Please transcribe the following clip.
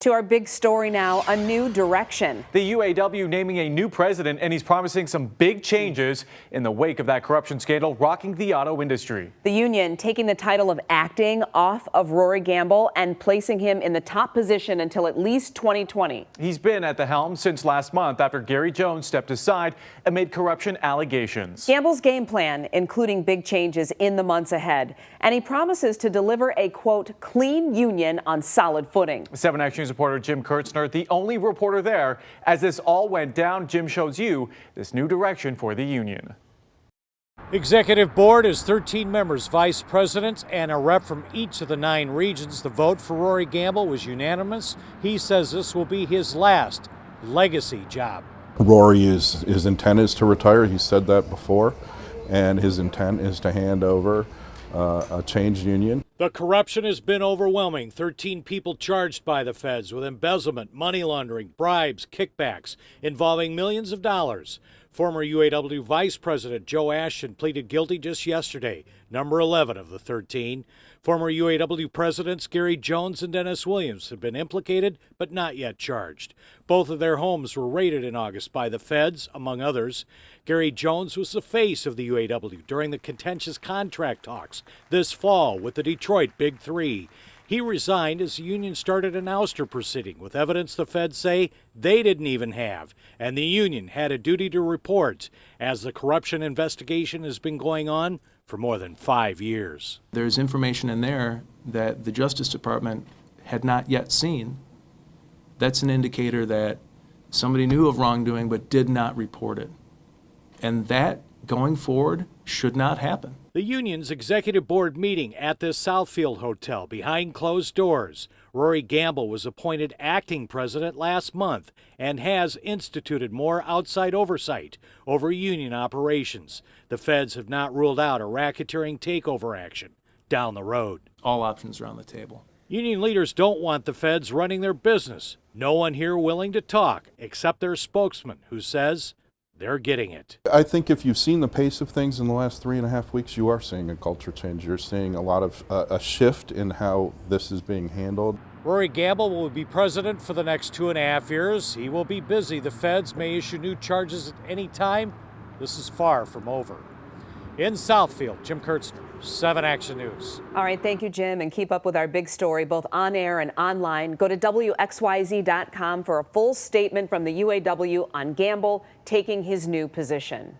To our big story now, a new direction. The UAW naming a new president, and he's promising some big changes in the wake of that corruption scandal rocking the auto industry. The union taking the title of acting off of Rory Gamble and placing him in the top position until at least 2020. He's been at the helm since last month after Gary Jones stepped aside amid corruption allegations. Gamble's game plan, including big changes in the months ahead, and he promises to deliver a, quote, clean union on solid footing. 7 Action News reporter Jim Kurtzner, the only reporter there. As this all went down, Jim shows you this new direction for the union. Executive board is 13 members, vice presidents, and a rep from each of the 9 regions. The vote for Rory Gamble was unanimous. He says this will be his last legacy job. His intent is to retire. He said that before, and his intent is to hand over a changed union. The corruption has been overwhelming. 13 people charged by the feds with embezzlement, money laundering, bribes, kickbacks involving millions of dollars. Former UAW Vice President Joe Ashton pleaded guilty just yesterday, number 11 of the 13. Former UAW Presidents Gary Jones and Dennis Williams have been implicated but not yet charged. Both of their homes were raided in August by the feds, among others. Gary Jones was the face of the UAW during the contentious contract talks this fall with the Detroit Big Three. He resigned as the union started an ouster proceeding with evidence the feds say they didn't even have, and the union had a duty to report, as the corruption investigation has been going on for more than 5 years. There's information in there that the Justice Department had not yet seen. That's an indicator that somebody knew of wrongdoing but did not report it. And that, going forward, should not happen. The union's executive board meeting at this Southfield hotel behind closed doors. Rory Gamble was appointed acting president last month and has instituted more outside oversight over union operations. The feds have not ruled out a racketeering takeover action down the road. All options are on the table. Union leaders don't want the feds running their business. No one here willing to talk except their spokesman, who says they're getting it. I think if you've seen the pace of things in the last 3.5 weeks, you are seeing a culture change. You're seeing a lot of a shift in how this is being handled. Rory Gamble will be president for the next 2.5 years. He will be busy. The feds may issue new charges at any time. This is far from over. In Southfield, Jim Kurtzner, 7 Action News. All right, thank you, Jim, and keep up with our big story both on air and online. Go to WXYZ.com for a full statement from the UAW on Gamble taking his new position.